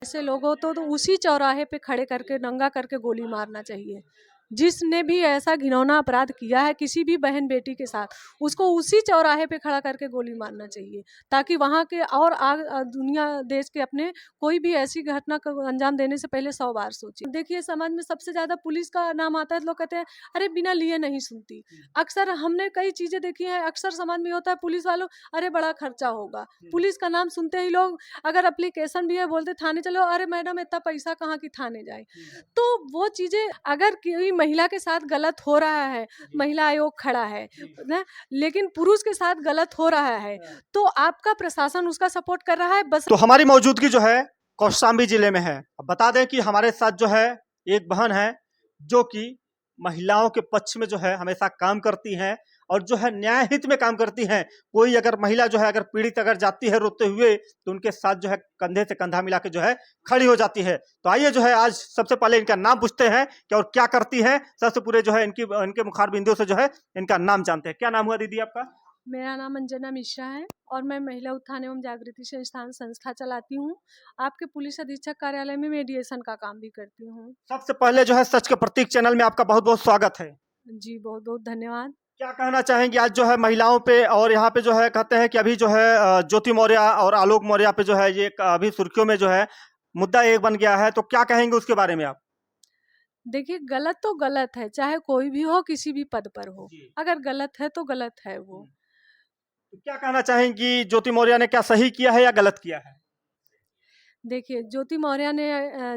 ऐसे लोगों तो उसी चौराहे पे खड़े करके नंगा करके गोली मारना चाहिए। जिसने भी ऐसा घिनौना अपराध किया है किसी भी बहन बेटी के साथ, उसको उसी चौराहे पे खड़ा करके गोली मारना चाहिए, ताकि वहाँ के और दुनिया देश के अपने कोई भी ऐसी घटना को अंजाम देने से पहले 100 बार सोचे। देखिए समाज में सबसे ज़्यादा पुलिस का नाम आता है तो लोग कहते हैं अरे बिना लिए नहीं सुनती। अक्सर हमने कई चीज़ें देखी हैं, अक्सर समाज में होता है पुलिस वालों अरे बड़ा खर्चा होगा। पुलिस का नाम सुनते ही लोग अगर एप्लीकेशन भी है बोलते थाने चलो, अरे मैडम इतना पैसा कहाँ की थाने जाए। तो वो चीज़ें अगर कोई महिला के साथ गलत हो रहा है, महिला आयोग खड़ा है ना, लेकिन पुरुष के साथ गलत हो रहा है तो आपका प्रशासन उसका सपोर्ट कर रहा है बस। तो हमारी मौजूदगी जो है कौशाम्बी जिले में है। अब बता दें कि हमारे साथ जो है एक बहन है जो कि महिलाओं के पक्ष में जो है हमेशा काम करती हैं और जो है न्याय हित में काम करती हैं। कोई अगर महिला जो है अगर पीड़ित अगर जाती है रोते हुए तो उनके साथ जो है कंधे से कंधा मिला के जो है खड़ी हो जाती है। तो आइए जो है आज सबसे पहले इनका नाम पूछते हैं कि और क्या करती है, सबसे पूरे जो है इनके मुखार बिंदु से जो है इनका नाम जानते हैं। क्या नाम हुआ दीदी आपका? मेरा नाम अंजना मिश्रा है और मैं महिला उत्थान एवं जागृति संस्थान संस्था चलाती हूँ। आपके पुलिस अधीक्षक कार्यालय में मेडिएशन का काम भी करती हूँ। सबसे पहले जो है सच के प्रतीक चैनल में आपका बहुत बहुत स्वागत है। जी बहुत बहुत धन्यवाद। क्या कहना चाहेंगे आज जो है महिलाओं पे और यहाँ पे जो है कहते हैं कि अभी जो है ज्योति मौर्य और आलोक मौर्य पे जो है ये अभी सुर्खियों में जो है मुद्दा एक बन गया है, तो क्या कहेंगे उसके बारे में आप? देखिए गलत तो गलत है, चाहे कोई भी हो किसी भी पद पर हो, अगर गलत है तो गलत है वो। तो क्या कहना चाहेंगी ज्योति मौर्य ने क्या सही किया है या गलत किया है? देखिए ज्योति मौर्य ने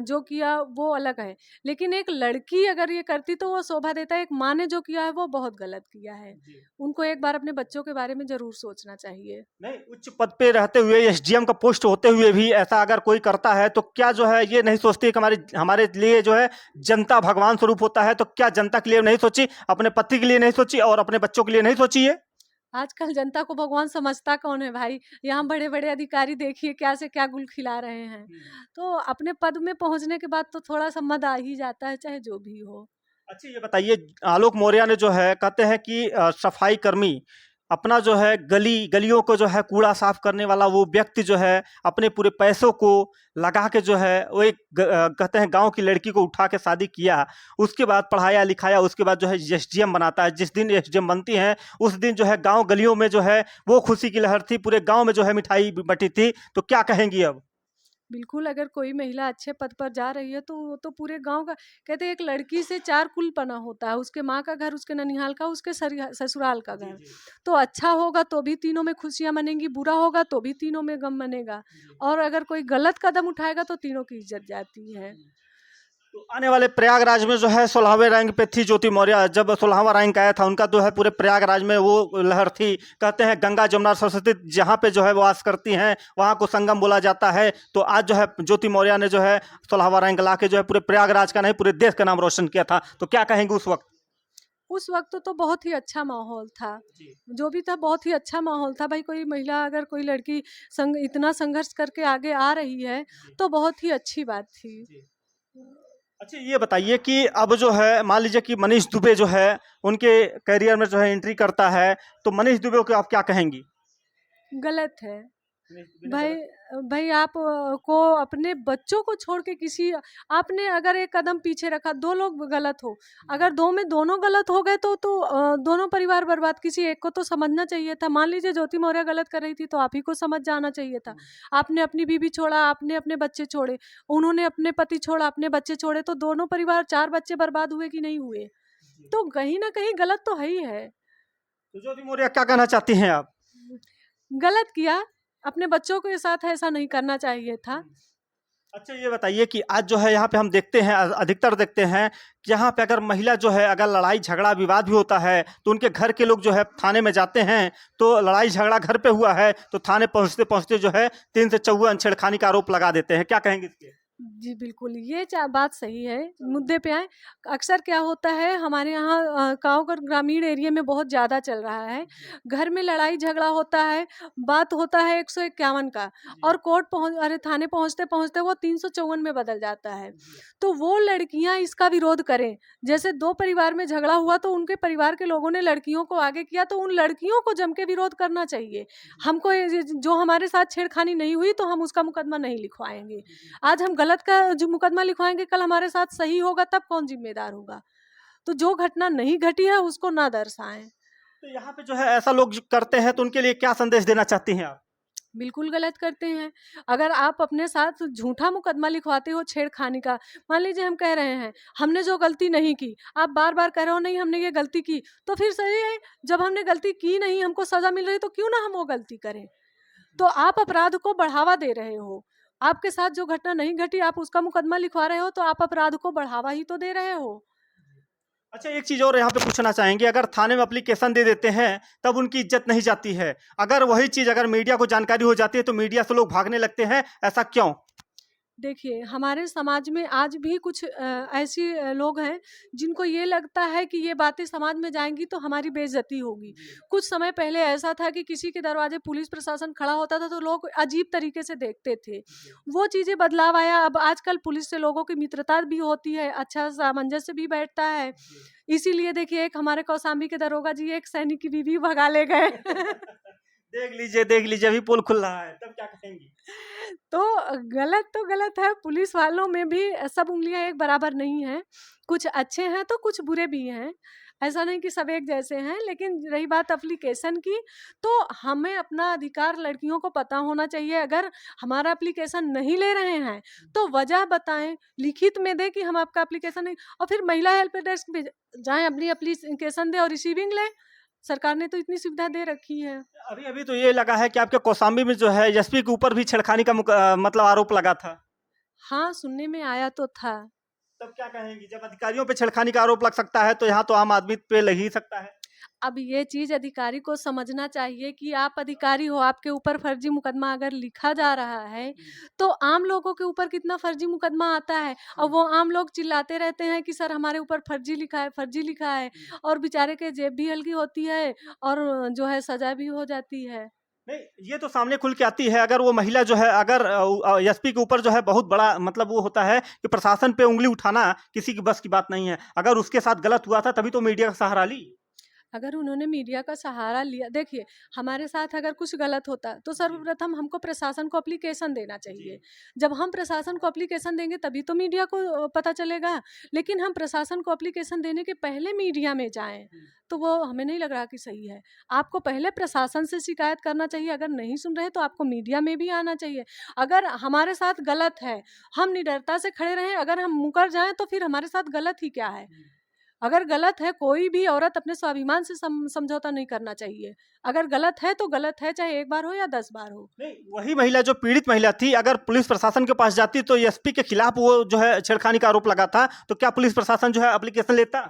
जो किया वो अलग है, लेकिन एक लड़की अगर ये करती तो वो शोभा देता है। एक माँ ने जो किया है वो बहुत गलत किया है। उनको एक बार अपने बच्चों के बारे में जरूर सोचना चाहिए। नहीं, उच्च पद पे रहते हुए एसडीएम का पोस्ट होते हुए भी ऐसा अगर कोई करता है तो क्या जो है ये नहीं सोचती कि हमारे लिए जो है जनता भगवान स्वरूप होता है, तो क्या जनता के लिए नहीं सोची, अपने पति के लिए नहीं सोची और अपने बच्चों के लिए नहीं सोची है? आजकल जनता को भगवान समझता कौन है भाई। यहाँ बड़े बड़े अधिकारी देखिए क्या से क्या गुल खिला रहे हैं। तो अपने पद में पहुँचने के बाद तो थोड़ा सा मद आ ही जाता है, चाहे जो भी हो। अच्छा ये बताइए, आलोक मौर्य ने जो है कहते हैं कि सफाई कर्मी अपना जो है गलियों को जो है कूड़ा साफ करने वाला वो व्यक्ति जो है अपने पूरे पैसों को लगा के जो है वो एक कहते हैं गांव की लड़की को उठा के शादी किया, उसके बाद पढ़ाया लिखाया, उसके बाद जो है एसडीएम बनाता है। जिस दिन एसडीएम बनती हैं उस दिन जो है गांव गलियों में जो है वो खुशी की लहर थी, पूरे गांव में जो है मिठाई बटी थी। तो क्या कहेंगी अब? बिल्कुल, अगर कोई महिला अच्छे पद पर जा रही है तो वो तो पूरे गाँव का कहते हैं एक लड़की से 4 कुल पना होता है, उसके माँ का घर, उसके ननिहाल का, उसके ससुराल का घर। तो अच्छा होगा तो भी तीनों में खुशियाँ मनेंगी, बुरा होगा तो भी तीनों में गम मनेगा। और अगर कोई गलत कदम उठाएगा तो तीनों की इज्जत जाती है। तो आने वाले प्रयागराज में जो है 16वें रैंक पे थी ज्योति मौर्य। जब 16वां रैंक आया था उनका, तो है पूरे प्रयागराज में वो लहर थी। कहते हैं गंगा जमुना सरस्वती जहाँ पे जो है वास करती हैं वहाँ को संगम बोला जाता है। तो आज जो है ज्योति मौर्य ने जो है 16वां रैंक ला के जो है पूरे प्रयागराज का नहीं पूरे देश का नाम रोशन किया था। तो क्या कहेंगे उस वक्त? उस वक्त तो बहुत ही अच्छा माहौल था। जो भी था बहुत ही अच्छा माहौल था। भाई कोई महिला अगर कोई लड़की इतना संघर्ष करके आगे आ रही है तो बहुत ही अच्छी बात थी। अच्छा ये बताइए कि अब जो है मान लीजिए कि मनीष दुबे जो है उनके करियर में जो है एंट्री करता है, तो मनीष दुबे को आप क्या कहेंगी? गलत है। भाई भाई आप को अपने बच्चों को छोड़ के किसी आपने अगर एक कदम पीछे रखा, दो लोग गलत हो, अगर दो में दोनों गलत हो गए तो दोनों परिवार बर्बाद। किसी एक को तो समझना चाहिए था। मान लीजिए ज्योति मौर्य गलत कर रही थी तो आप ही को समझ जाना चाहिए था। आपने अपनी बीवी छोड़ा, आपने अपने बच्चे छोड़े, उन्होंने अपने पति छोड़ा, अपने बच्चे छोड़े, तो दोनों परिवार 4 बच्चे बर्बाद हुए कि नहीं हुए? तो कहीं ना कहीं गलत तो है ही है। तो ज्योति मौर्य क्या कहना चाहती हैं आप? गलत किया, अपने बच्चों के साथ ऐसा नहीं करना चाहिए था। अच्छा ये बताइए कि आज जो है यहाँ पे हम देखते हैं, अधिकतर देखते हैं कि यहाँ पे अगर महिला जो है अगर लड़ाई झगड़ा विवाद भी होता है तो उनके घर के लोग जो है थाने में जाते हैं। तो लड़ाई झगड़ा घर पे हुआ है तो थाने पहुँचते पहुँचते जो है 3 से 54 छेड़खानी का आरोप लगा देते हैं। क्या कहेंगे इसके? जी, बिल्कुल, ये बात सही है, मुद्दे पे आएँ। अक्सर क्या होता है हमारे यहाँ गाँव और ग्रामीण एरिया में बहुत ज़्यादा चल रहा है। घर में लड़ाई-झगड़ा होता है, बात होता है 151 का और कोर्ट पहुँच अरे थाने पहुँचते-पहुँचते वो 354 में बदल जाता है। तो वो लड़कियाँ इसका विरोध करें। जैसे 2 परिवार में झगड़ा हुआ तो उनके परिवार के लोगों ने लड़कियों को आगे किया तो उन लड़कियों को जम के विरोध करना चाहिए। हमको ये जो हमारे साथ छेड़खानी नहीं हुई तो हम उसका मुकदमा नहीं लिखवाएँगे। आज हम गलत का जो मुकदमा लिखवाएँगे, कल हमारे साथ सही होगा तब कौन ज़िम्मेदार होगा? तो जो घटना नहीं घटी है उसको ना दर्शाएँ। तो यहाँ पे जो है ऐसा लोग जो करते हैं तो उनके लिए क्या संदेश देना चाहती हैं आप? बिल्कुल गलत करते हैं। अगर आप अपने साथ झूठा मुकदमा लिखवाते हो छेड़खानी का, मान लीजिए हम कह रहे हैं, हमने जो गलती नहीं की, आप बार-बार कह रहे हो नहीं हमने ये गलती की, तो फिर सही है, जब हमने गलती की नहीं, हमको सज़ा मिल रही है तो क्यों ना हम वो गलती करें? तो आप अपराध को बढ़ावा दे रहे हो। आपके साथ जो घटना नहीं घटी, आप उसका मुकदमा लिखवा रहे हो, तो आप अपराध को बढ़ावा ही तो दे रहे हो। अच्छा, एक चीज़ और यहाँ पे पूछना चाहेंगे, अगर थाने में एप्लीकेशन दे देते हैं तब उनकी इज्जत नहीं जाती है। अगर वही चीज़ अगर मीडिया को जानकारी हो जाती है तो मीडिया से लोग भागने लगते हैं, ऐसा क्यों? देखिए, हमारे समाज में आज भी कुछ ऐसी लोग हैं जिनको ये लगता है कि ये बातें समाज में जाएँगी तो हमारी बेइज़्ज़ती होगी। कुछ समय पहले ऐसा था कि किसी के दरवाज़े पुलिस प्रशासन खड़ा होता था तो लोग अजीब तरीके से देखते थे। वो चीज़ें बदलाव आया, अब आजकल पुलिस से लोगों की मित्रता भी होती है, अच्छा सामंजस्य भी बैठता है। इसीलिए देखिए एक हमारे कौशाम्बी के दरोगा जी एक सैनिक की बीवी भगा ले गए। देख लीजिए अभी पोल खुल रहा है, तब क्या कहेंगी? तो गलत तो गलत है, पुलिस वालों में भी सब उँगलियाँ एक बराबर नहीं हैं। कुछ अच्छे हैं तो कुछ बुरे भी हैं। ऐसा नहीं कि सब एक जैसे हैं, लेकिन रही बात एप्लीकेशन की, तो हमें अपना अधिकार लड़कियों को पता होना चाहिए। अगर हमारा एप्लीकेशन नहीं ले रहे हैं, तो वजह बताएँ, लिखित में दें कि हम आपका एप्लीकेशन नहीं और फिर महिला हेल्प डेस्क पे जाएँ, अपनी एप्लीकेशन दें और रिसीविंग लें। सरकार ने तो इतनी सुविधा दे रखी है। अभी तो ये लगा है कि आपके कौशाम्बी में जो है एसपी के ऊपर भी छेड़खानी का मतलब आरोप लगा था। हाँ, सुनने में आया तो था। तब क्या कहेंगी? जब अधिकारियों पे छेड़खानी का आरोप लग सकता है तो यहाँ तो आम आदमी पे लग ही सकता है। अब ये चीज़ अधिकारी को समझना चाहिए कि आप अधिकारी हो, आपके ऊपर फर्जी मुकदमा अगर लिखा जा रहा है, तो आम लोगों के ऊपर कितना फर्जी मुकदमा आता है और वो आम लोग चिल्लाते रहते हैं कि सर हमारे ऊपर फर्जी लिखा है और बेचारे के जेब भी हल्की होती है और जो है सज़ा भी हो जाती है। नहीं, ये तो सामने खुल के आती है। अगर वो महिला जो है अगर एसपी के ऊपर जो है बहुत बड़ा मतलब वो होता है कि प्रशासन पे उँगली उठाना किसी की बस की बात नहीं है। अगर उसके साथ गलत हुआ था तभी तो मीडिया का सहारा ली। अगर उन्होंने मीडिया का सहारा लिया देखिए, हमारे साथ अगर कुछ गलत होता तो सर्वप्रथम हमको प्रशासन को एप्लीकेशन देना चाहिए। जब हम प्रशासन को एप्लीकेशन देंगे तभी तो मीडिया को पता चलेगा। लेकिन हम प्रशासन को एप्लीकेशन देने के पहले मीडिया में जाएँ, तो वो हमें नहीं लग रहा कि सही है। आपको पहले प्रशासन से शिकायत करना चाहिए, अगर नहीं सुन रहे तो आपको मीडिया में भी आना चाहिए। अगर हमारे साथ गलत है, हम निडरता से खड़े रहें, अगर हम मुकर जाएँ तो फिर हमारे साथ गलत ही क्या है? अगर गलत है, कोई भी औरत अपने स्वाभिमान से समझौता नहीं करना चाहिए। अगर गलत है तो गलत है, चाहे 1 बार हो या 10 बार हो। नहीं, वही महिला जो पीड़ित महिला थी अगर पुलिस प्रशासन के पास जाती तो एसपी के खिलाफ वो जो है छेड़खानी का आरोप लगा था, तो क्या पुलिस प्रशासन जो है एप्लीकेशन लेता?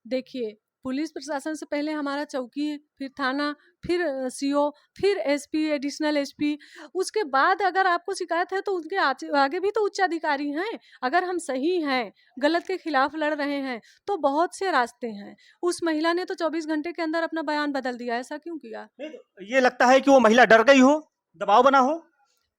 देखिए, पुलिस प्रशासन से पहले हमारा चौकी, फिर थाना, फिर सीओ, फिर एसपी, एडिशनल एसपी, उसके बाद अगर आपको शिकायत है तो उनके आगे भी तो उच्च अधिकारी हैं। अगर हम सही हैं, गलत के खिलाफ लड़ रहे हैं, तो बहुत से रास्ते हैं। उस महिला ने तो 24 घंटे के अंदर अपना बयान बदल दिया, ऐसा क्यों किया? नहीं, तो ये लगता है कि वो महिला डर गई हो, दबाव बना हो?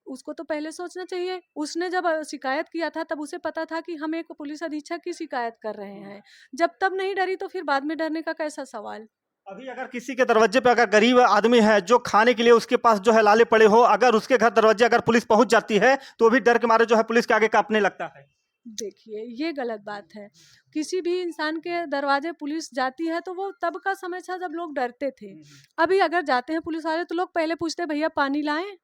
उसको तो पहले सोचना चाहिए। उसने जब शिकायत किया था तब उसे पता था कि हम एक पुलिस अधीक्षक की शिकायत कर रहे हैं। जब तब नहीं डरी तो फिर बाद में डरने का कैसा सवाल? अभी अगर किसी के दरवाजे पे अगर गरीब आदमी है जो खाने के लिए उसके पास जो है लाले पड़े हो, अगर उसके घर दरवाजे अगर पुलिस पहुंच जाती है तो वो भी डर के मारे जो है पुलिस के आगे कांपने लगता है। देखिए, ये गलत बात है। किसी भी इंसान के दरवाजे पुलिस जाती है तो वो तब का समय था जब लोग डरते थे। अभी अगर जाते हैं पुलिस वाले तो लोग पहले पूछते हैं भैया पानी लाएँ?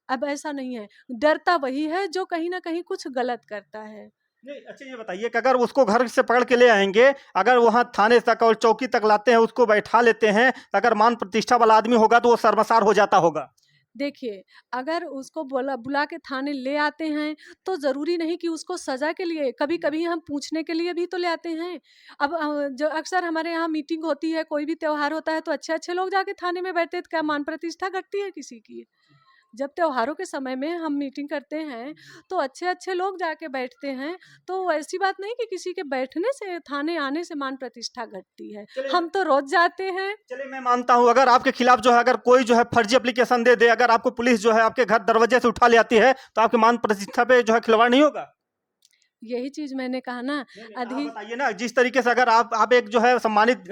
अब ऐसा नहीं है। डरता वही है जो कहीं न कहीं कुछ गलत करता है। नहीं, अच्छा ये बताइए कि अगर उसको घर से पकड़ के ले आएंगे, अगर वहां थाने तक और चौकी तक लाते हैं, उसको बैठा लेते हैं, अगर मान प्रतिष्ठा वाला आदमी होगा तो वो शर्मसार हो जाता होगा। देखिए, अगर उसको बुला के थाने ले आते हैं, तो ज़रूरी नहीं कि उसको सज़ा के लिए, कभी-कभी हम पूछने के लिए भी तो ले आते हैं। अब जो अक्सर हमारे यहाँ मीटिंग होती है, कोई भी त्योहार होता है, तो अच्छे-अच्छे लोग जाके थाने में बैठते हैं, तो क्या मान प्रतिष्ठा घटती है किसी की? जब त्योहारों के समय में हम मीटिंग करते हैं तो अच्छे लोग जाके बैठते हैं, तो ऐसी बात नहीं कि किसी के बैठने से, थाने आने से मान प्रतिष्ठा घटती है। चलिए हम तो रोज जाते हैं। चलिए मैं मानता हूँ, अगर आपके खिलाफ जो है अगर कोई जो है फर्जी एप्लीकेशन दे दे, अगर आपको पुलिस जो है आपके घर दरवाजे से उठा ले आती है, तो आपके मान प्रतिष्ठा पे जो है खिलवाड़ नहीं होगा? यही चीज मैंने कहा ना। आप अधि बताइए ना, जिस तरीके से अगर आप एक जो है सम्मानित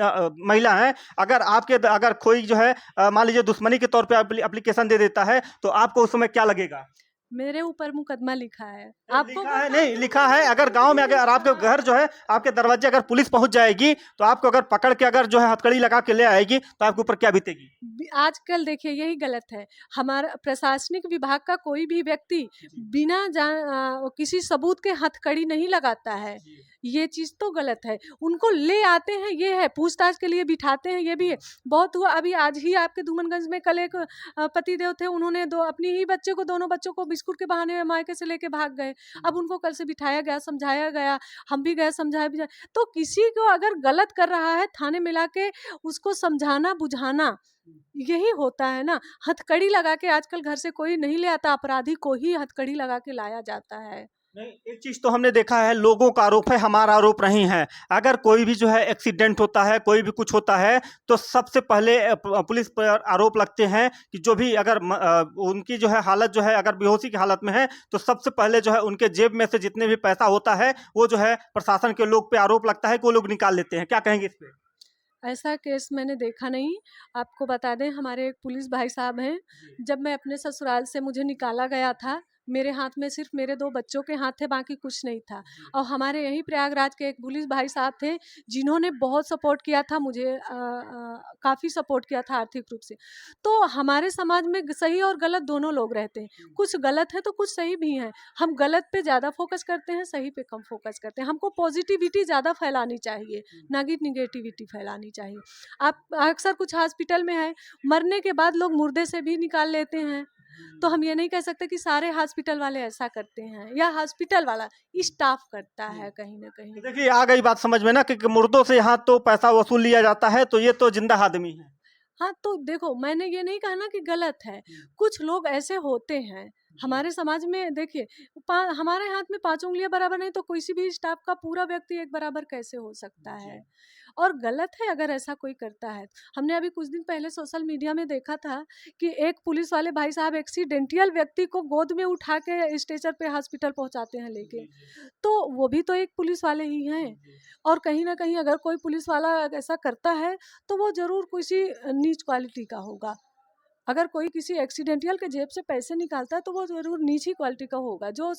महिला हैं, अगर कोई जो है मान लीजिए दुश्मनी के तौर पे एप्लीकेशन दे देता है, तो आपको उस समय क्या लगेगा? मेरे ऊपर मुकदमा लिखा है, नहीं, आपको लिखा है, नहीं लिखा है, अगर गांव में अगर आपके घर जो है आपके दरवाजे अगर पुलिस पहुंच जाएगी, तो आपको अगर पकड़ के अगर जो है हथकड़ी लगा के ले आएगी, तो आपके ऊपर क्या बीतेगी? आजकल देखिए यही गलत है। हमारा प्रशासनिक विभाग का कोई भी व्यक्ति बिना किसी सबूत के हथकड़ी नहीं लगाता है। ये चीज तो गलत है। उनको ले आते हैं, ये है, पूछताछ के लिए बिठाते हैं, ये भी है। बहुत हुआ अभी, आज ही आपके धूमनगंज में कल एक पतिदेव थे, उन्होंने अपनी ही बच्चे को, दोनों बच्चों को बिस्कुट के बहाने में मायके से लेके भाग गए। अब उनको कल से बिठाया गया, समझाया गया, हम भी गए, समझाया भी। तो किसी को अगर गलत कर रहा है, थाने में लाके उसको समझाना बुझाना, यही होता है ना। हथकड़ी लगा के आजकल घर से कोई नहीं ले आता, अपराधी को ही हथकड़ी लगा के लाया जाता है। नहीं, एक चीज तो हमने देखा है, लोगों का आरोप है, हमारा आरोप नहीं है। अगर कोई भी जो है एक्सीडेंट होता है, कोई भी कुछ होता है, तो सबसे पहले पुलिस पर आरोप लगते हैं कि जो भी अगर उनकी जो है हालत जो है अगर बेहोशी की हालत में है, तो सबसे पहले जो है उनके जेब में से जितने भी पैसा होता है, वो जो है प्रशासन के लोग पे आरोप लगता है कि वो लोग निकाल लेते हैं। क्या कहेंगे इस पे? ऐसा केस मैंने देखा नहीं। आपको बता दें, हमारे एक पुलिस भाई साहब हैं, जब मैं अपने ससुराल से, मुझे निकाला गया था, मेरे हाथ में सिर्फ मेरे 2 बच्चों के हाथ थे, बाकी कुछ नहीं था। और हमारे यहीं प्रयागराज के एक पुलिस भाई साहब थे, जिन्होंने बहुत सपोर्ट किया था मुझे, काफ़ी सपोर्ट किया था आर्थिक रूप से। तो हमारे समाज में सही और गलत दोनों लोग रहते हैं। कुछ गलत है तो कुछ सही भी हैं। हम गलत पे ज़्यादा फोकस करते हैं, सही पे कम फोकस करते हैं। हमको पॉजिटिविटी ज़्यादा फैलानी चाहिए, ना कि निगेटिविटी फैलानी चाहिए। आप अक्सर कुछ हॉस्पिटल में है, मरने के बाद लोग मुर्दे से भी निकाल लेते हैं। तो हम ये नहीं कह सकते कि सारे हॉस्पिटल वाले ऐसा करते हैं, या हॉस्पिटल वाला स्टाफ करता है कहीं ना तो कहीं। देखिए, आ गई बात समझ में ना कि मुर्दों से यहाँ तो पैसा वसूल लिया जाता है, तो ये तो जिंदा आदमी है। हाँ, तो देखो, मैंने ये नहीं कहा ना कि गलत है। कुछ लोग ऐसे होते हैं हमारे समाज में। देखिए, हमारे हाथ में 5 उँगलियां बराबर नहीं, तो किसी भी स्टाफ का पूरा व्यक्ति एक बराबर कैसे हो सकता है? और गलत है अगर ऐसा कोई करता है। हमने अभी कुछ दिन पहले सोशल मीडिया में देखा था कि एक पुलिस वाले भाई साहब एक्सीडेंटल व्यक्ति को गोद में उठा के स्ट्रेचर पे हॉस्पिटल पहुंचाते हैं लेके। तो वो भी तो एक पुलिस वाले ही हैं। और कहीं ना कहीं अगर कोई पुलिस वाला ऐसा करता है, तो वो जरूर किसी नीच क्वालिटी का होगा। अगर कोई किसी एक्सीडेंटल के जेब से पैसे निकालता है, तो वो ज़रूर नीची क्वालिटी का होगा, जो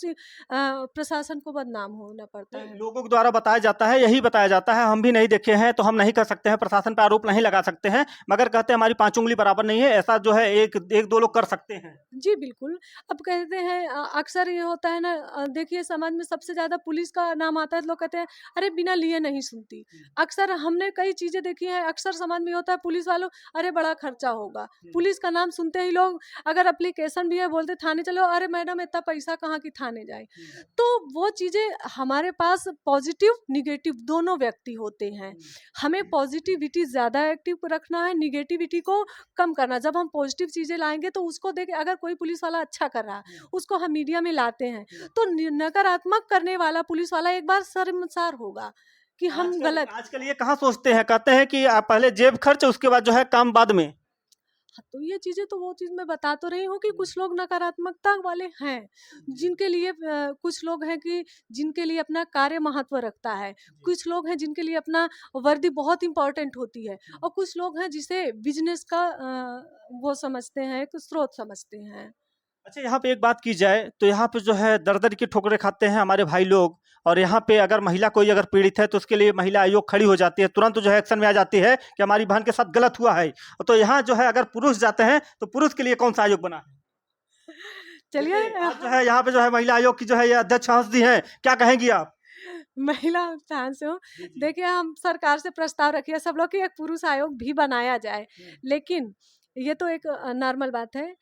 प्रशासन को बदनाम होना पड़ता है। लोगों के द्वारा बताया जाता है, यही बताया जाता है। हम भी नहीं देखे हैं, तो हम नहीं कर सकते हैं, प्रशासन पर आरोप नहीं लगा सकते हैं, मगर कहते हैं हमारी 5 उँगली बराबर नहीं है, ऐसा जो है एक 2 लोग कर सकते हैं। जी, बिल्कुल। अब कहते हैं, अक्सर ये होता है ना, देखिए समाज में सबसे ज़्यादा पुलिस का नाम आता है, तो लोग कहते हैं, अरे बिना लिए नहीं सुनती। अक्सर हमने कई चीज़ें देखी हैं, अक्सर समाज में होता है पुलिस वालों, अरे बड़ा खर्चा होगा। पुलिस का नाम सुनते ही लोग, अगर एप्लीकेशन भी है, बोलते थाने चलो, अरे मैडम इतना पैसा कहाँ की थाने जाए। तो वो चीज़ें, हमारे पास पॉजिटिव निगेटिव दोनों व्यक्ति होते हैं। हमें पॉजिटिविटी ज़्यादा एक्टिव रखना है, निगेटिविटी को कम करना। जब हम पॉजिटिव चीज़ें लाएंगे, तो उसको देख, अगर कोई पुलिस वाला अच्छा कर रहा है, उसको हम मीडिया में लाते हैं, तो नकारात्मक करने वाला पुलिस वाला एक बार शर्मसार होगा कि हम गलत। आजकल ये कहाँ सोचते हैं, कहते हैं कि आप पहले जेब खर्च, उसके बाद जो है काम बाद में। हाँ, तो ये चीज़ें, तो वो चीज़ मैं बता तो रही हूँ कि कुछ लोग नकारात्मकता वाले हैं, जिनके लिए कुछ लोग हैं कि जिनके लिए अपना कार्य महत्व रखता है। कुछ लोग हैं जिनके लिए अपना वर्दी बहुत इम्पोर्टेंट होती है, और कुछ लोग हैं जिसे बिजनेस का वो समझते हैं, एक स्रोत समझते हैं। अच्छा, यहाँ पे एक बात की जाए, तो यहाँ पे जो है दर-दर की ठोकरें खाते हैं हमारे भाई लोग, और यहाँ पे अगर महिला कोई अगर पीड़ित है, तो उसके लिए महिला आयोग खड़ी हो जाती है, तुरंत जो है एक्शन में आ जाती है कि हमारी बहन के साथ गलत हुआ है। तो यहाँ जो है अगर पुरुष जाते हैं, तो पुरुष के लिए कौन-सा आयोग बना है? चलिए, देखिए, आज जो है यहाँ पे जो है महिला आयोग की जो है ये अध्यक्ष हंस दी हैं, क्या कहेंगी आप? महिला उत्थान से हूँ। देखिए, हम सरकार से प्रस्ताव रखिए सब लोग कि एक पुरुष आयोग भी बनाया जाए, लेकिन ये तो एक नॉर्मल बात है।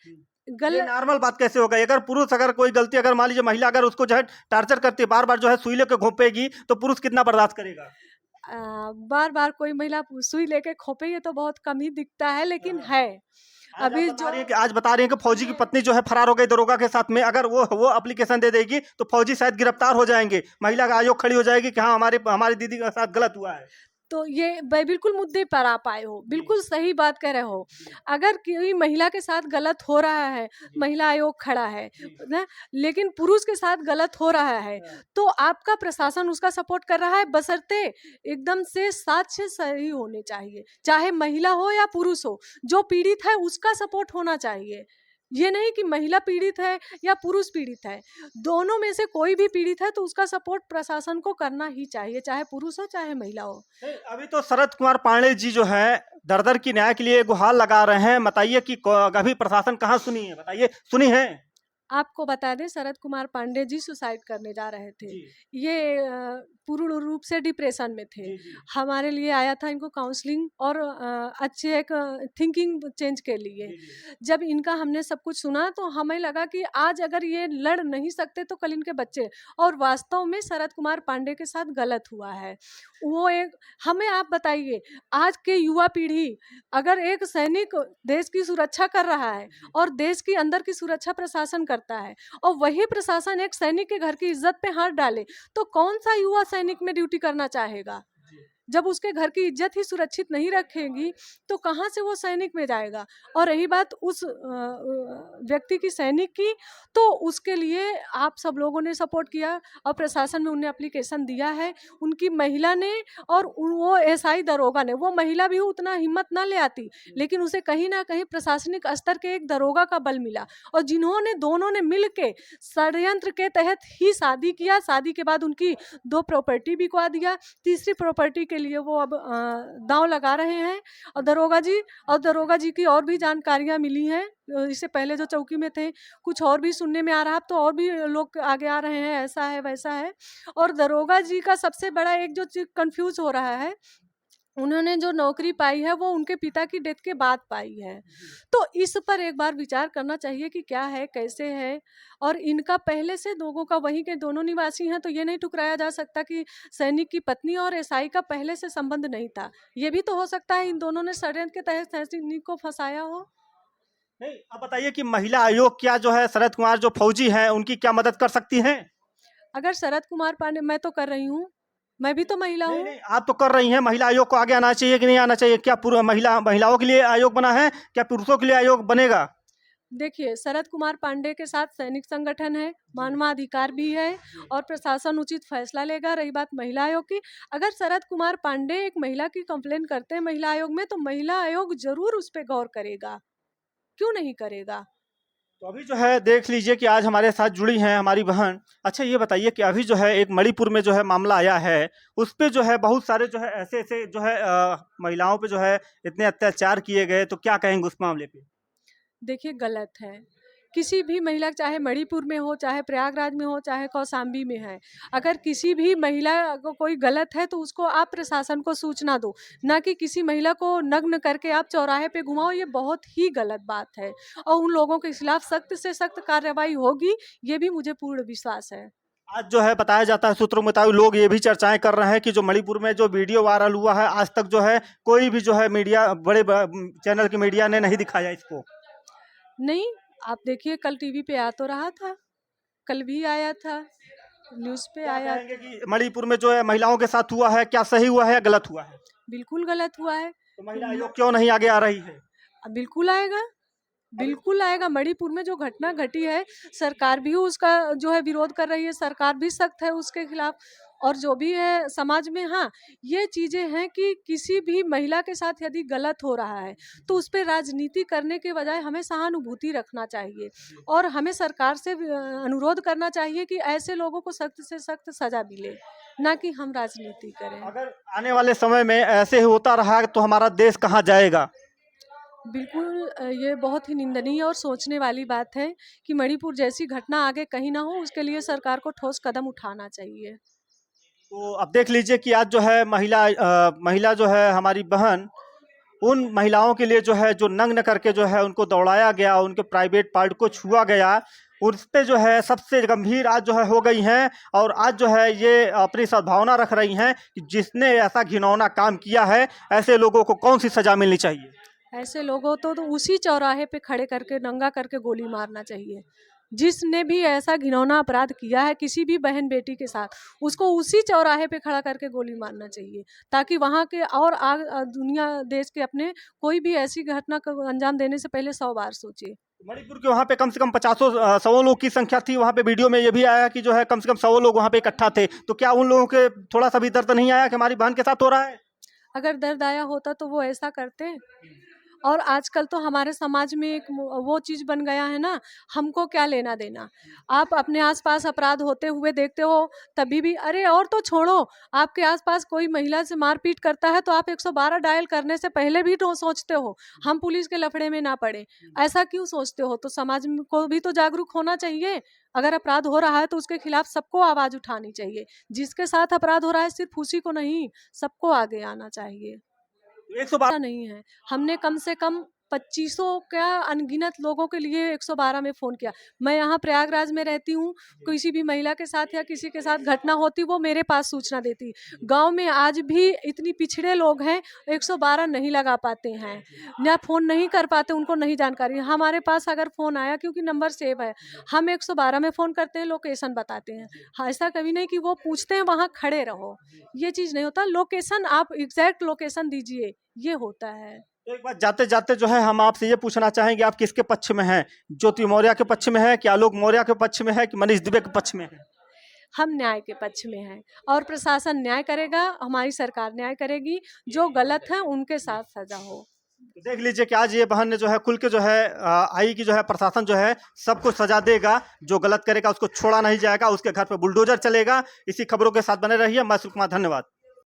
ये नॉर्मल बात कैसे होगा? अगर पुरुष अगर कोई गलती, अगर मान लीजिए महिला अगर उसको जो है टॉर्चर करती है, बार-बार जो है सुई लेके घोंपेगी, तो पुरुष कितना बर्दाश्त करेगा? बार बार कोई महिला सुई लेके खोपे, ये तो बहुत कम ही दिखता है, लेकिन है। अभी आज बता रही हैं कि फौजी की पत्नी जो है फरार हो गई दरोगा के साथ में, अगर वो एप्लीकेशन दे देगी तो फौजी शायद गिरफ्तार हो जाएंगे, महिला का आयोग खड़ी हो जाएगी कि हाँ हमारी दीदी के साथ गलत हुआ है। तो ये बिल्कुल मुद्दे पर आप आए हो, बिल्कुल सही बात कह रहे हो। अगर कोई महिला के साथ गलत हो रहा है, महिला आयोग खड़ा है ना, लेकिन पुरुष के साथ गलत हो रहा है तो आपका प्रशासन उसका सपोर्ट कर रहा है, बशर्ते एकदम से साक्ष्य सही होने चाहिए, चाहे महिला हो या पुरुष हो, जो पीड़ित है उसका सपोर्ट होना चाहिए। ये नहीं कि महिला पीड़ित है या पुरुष पीड़ित है, दोनों में से कोई भी पीड़ित है तो उसका सपोर्ट प्रशासन को करना ही चाहिए, चाहे पुरुष हो चाहे महिला हो। अभी तो शरद कुमार पांडे जी जो है दर दर की न्याय के लिए गुहार लगा रहे हैं, बताइए कि अभी प्रशासन कहाँ सुनी है, बताइए सुनी है? आपको बता दें, शरद कुमार पांडे जी सुसाइड करने जा रहे थे। ये पूर्ण रूप से डिप्रेशन में थे। हमारे लिए आया था इनको काउंसलिंग और अच्छे एक थिंकिंग चेंज के लिए। जब इनका हमने सब कुछ सुना तो हमें लगा कि आज अगर ये लड़ नहीं सकते तो कल इनके बच्चे, और वास्तव में शरद कुमार पांडे के साथ गलत हुआ है। वो एक, हमें आप बताइए, आज के युवा पीढ़ी अगर एक सैनिक देश की सुरक्षा कर रहा है और देश की अंदर की सुरक्षा प्रशासन करता है और वही प्रशासन एक सैनिक के घर की इज्जत पे हाथ डाले तो कौन सा युवा सैनिक में ड्यूटी करना चाहेगा? जब उसके घर की इज्जत ही सुरक्षित नहीं रखेगी तो कहाँ से वो सैनिक में जाएगा? और रही बात उस व्यक्ति की, सैनिक की, तो उसके लिए आप सब लोगों ने सपोर्ट किया और प्रशासन में उन्हें एप्लीकेशन दिया है, उनकी महिला ने और वो एसआई दरोगा ने। वो महिला भी उतना हिम्मत ना ले आती, लेकिन उसे कहीं ना कहीं प्रशासनिक स्तर के एक दरोगा का बल मिला और जिन्होंने दोनों ने मिल के षड्यंत्र के तहत ही शादी किया। शादी के बाद उनकी 2 प्रॉपर्टी बिकवा दिया, तीसरी प्रॉपर्टी के लिए वो अब दांव लगा रहे हैं। और दरोगा जी की और भी जानकारियां मिली हैं, इससे पहले जो चौकी में थे कुछ और भी सुनने में आ रहा, तो और भी लोग आगे आ रहे हैं, ऐसा है वैसा है। और दरोगा जी का सबसे बड़ा एक जो चीज कंफ्यूज हो रहा है, उन्होंने जो नौकरी पाई है वो उनके पिता की डेथ के बाद पाई है। तो इस पर एक बार विचार करना चाहिए कि क्या है, कैसे है। और इनका पहले से लोगों का, वहीं के दोनों निवासी हैं, तो ये नहीं ठुकराया जा सकता कि सैनिक की पत्नी और एसआई का पहले से संबंध नहीं था। ये भी तो हो सकता है इन दोनों ने षड्यंत्र के तहत सैनिक को फंसाया हो। नहीं, अब बताइए कि महिला आयोग क्या जो है शरद कुमार जो फौजी हैं उनकी क्या मदद कर सकती हैं? अगर शरद कुमार पांडे, मैं तो कर रही हूँ, मैं भी तो महिला हूँ। नहीं, आप तो कर रही हैं, महिला आयोग को आगे आना चाहिए कि नहीं आना चाहिए? क्या पूरा महिलाओं के लिए आयोग बना है, क्या पुरुषों के लिए आयोग बनेगा? देखिए, शरद कुमार पांडे के साथ सैनिक संगठन है, मानवाधिकार भी है और प्रशासन उचित फैसला लेगा। रही बात महिला आयोग की, अगर शरद कुमार पांडे एक महिला की कंप्लेन करते हैं महिला आयोग में, तो महिला आयोग जरूर उस पर गौर करेगा, क्यों नहीं करेगा? तो अभी जो है देख लीजिए कि आज हमारे साथ जुड़ी हैं हमारी बहन। अच्छा ये बताइए कि अभी जो है एक मणिपुर में जो है मामला आया है, उस पे जो है बहुत सारे जो है ऐसे ऐसे जो है महिलाओं पे जो है इतने अत्याचार किए गए, तो क्या कहेंगे उस मामले पे? देखिए, गलत है। किसी भी महिला, चाहे मणिपुर में हो, चाहे प्रयागराज में हो, चाहे कौशाम्बी में है, अगर किसी भी महिला को कोई गलत है तो उसको आप प्रशासन को सूचना दो, ना कि किसी महिला को नग्न करके आप चौराहे पे घुमाओ। ये बहुत ही गलत बात है और उन लोगों के खिलाफ सख्त से सख्त कार्रवाई होगी, ये भी मुझे पूर्ण विश्वास है। आज जो है बताया जाता है, सूत्रों के मुताबिक लोग ये भी चर्चाएं कर रहे हैं कि जो मणिपुर में जो वीडियो वायरल हुआ है, आज तक जो है कोई भी जो है मीडिया, बड़े चैनल की मीडिया ने नहीं दिखाया इसको। नहीं, आप देखिए, कल टीवी पे आ तो रहा था, कल भी आया था, न्यूज़ पे क्या आया। कहेंगे कि मणिपुर में जो है महिलाओं के साथ हुआ है, क्या सही हुआ है या गलत हुआ है? बिल्कुल गलत हुआ है। तो महिला आयोग क्यों नहीं आगे आ रही है? बिल्कुल आएगा, बिल्कुल आएगा। मणिपुर में जो घटना घटी है, सरकार भी उसका जो है विरोध कर रही है, सरकार भी सख्त है उसके खिलाफ, और जो भी है समाज में। हाँ, ये चीज़ें हैं कि किसी भी महिला के साथ यदि गलत हो रहा है तो उस पर राजनीति करने के बजाय हमें सहानुभूति रखना चाहिए और हमें सरकार से अनुरोध करना चाहिए कि ऐसे लोगों को सख्त से सख्त सजा मिले, ना कि हम राजनीति करें। अगर आने वाले समय में ऐसे ही होता रहा तो हमारा देश कहाँ जाएगा? बिल्कुल, ये बहुत ही निंदनीय और सोचने वाली बात है कि मणिपुर जैसी घटना आगे कहीं ना हो, उसके लिए सरकार को ठोस कदम उठाना चाहिए। तो अब देख लीजिए कि आज जो है महिला जो है हमारी बहन, उन महिलाओं के लिए जो है जो नग्न करके जो है उनको दौड़ाया गया, उनके प्राइवेट पार्ट को छुआ गया, उस पे जो है सबसे गंभीर आज जो है हो गई हैं। और आज जो है ये अपनी सद्भावना रख रही हैं कि जिसने ऐसा घिनौना काम किया है, ऐसे लोगों को कौन सी सज़ा मिलनी चाहिए। ऐसे लोगों तो उसी चौराहे पे खड़े करके नंगा करके गोली मारना चाहिए। जिसने भी ऐसा घिनौना अपराध किया है किसी भी बहन बेटी के साथ, उसको उसी चौराहे पे खड़ा करके गोली मारना चाहिए, ताकि वहाँ के और दुनिया देश के अपने कोई भी ऐसी घटना को अंजाम देने से पहले 100 बार सोचे। मणिपुर के वहाँ पे कम से कम 50 लोग की संख्या थी। वहाँ पे वीडियो में ये भी आया कि जो है कम से कम 100 लोग वहाँ पे इकट्ठा थे। तो क्या उन लोगों के थोड़ा सा भी दर्द नहीं आया कि हमारी बहन के साथ हो रहा है? अगर दर्द आया होता तो वो ऐसा करते। और आजकल तो हमारे समाज में एक वो चीज़ बन गया है ना, हमको क्या लेना देना। आप अपने आसपास अपराध होते हुए देखते हो, तभी भी अरे और तो छोड़ो, आपके आसपास कोई महिला से मारपीट करता है तो आप 112 डायल करने से पहले भी तो सोचते हो हम पुलिस के लफड़े में ना पड़े। ऐसा क्यों सोचते हो? तो समाज को भी तो जागरूक होना चाहिए। अगर अपराध हो रहा है तो उसके खिलाफ सबको आवाज़ उठानी चाहिए। जिसके साथ अपराध हो रहा है सिर्फ उसी को नहीं, सबको आगे आना चाहिए। 112 ऐसा नहीं है। हमने कम से कम 2500 क्या अनगिनत लोगों के लिए 112 में फ़ोन किया। मैं यहाँ प्रयागराज में रहती हूँ, किसी भी महिला के साथ या किसी के साथ घटना होती वो मेरे पास सूचना देती। गाँव में आज भी इतनी पिछड़े लोग हैं, 112 नहीं लगा पाते हैं, या फ़ोन नहीं कर पाते, उनको नहीं जानकारी। हमारे पास अगर फ़ोन आया क्योंकि नंबर सेव है, हम 112 में फ़ोन करते हैं, लोकेशन बताते हैं। हाँ, ऐसा कभी नहीं कि वो पूछते हैं वहाँ खड़े रहो, ये चीज़ नहीं होता। लोकेशन आप एग्ज़ैक्ट लोकेशन दीजिए, ये होता है। तो एक बात जाते-जाते जो है हम आपसे ये पूछना चाहेंगे, आप किसके पक्ष में हैं? ज्योति मौर्य के पक्ष में हैं कि आलोक मौर्य के पक्ष में हैं कि मनीष दुबे के पक्ष में हैं? हम न्याय के पक्ष में हैं और प्रशासन न्याय करेगा, हमारी सरकार न्याय करेगी, जो गलत है उनके साथ सज़ा हो। तो देख लीजिए कि आज ये बहन ने जो है खुल के जो है आई कि जो है प्रशासन जो है सबको सजा देगा, जो गलत करेगा उसको छोड़ा नहीं जाएगा, उसके घर पे बुलडोजर चलेगा। इसी खबरों के साथ बने रहिए। मैं सुकुमार, धन्यवाद।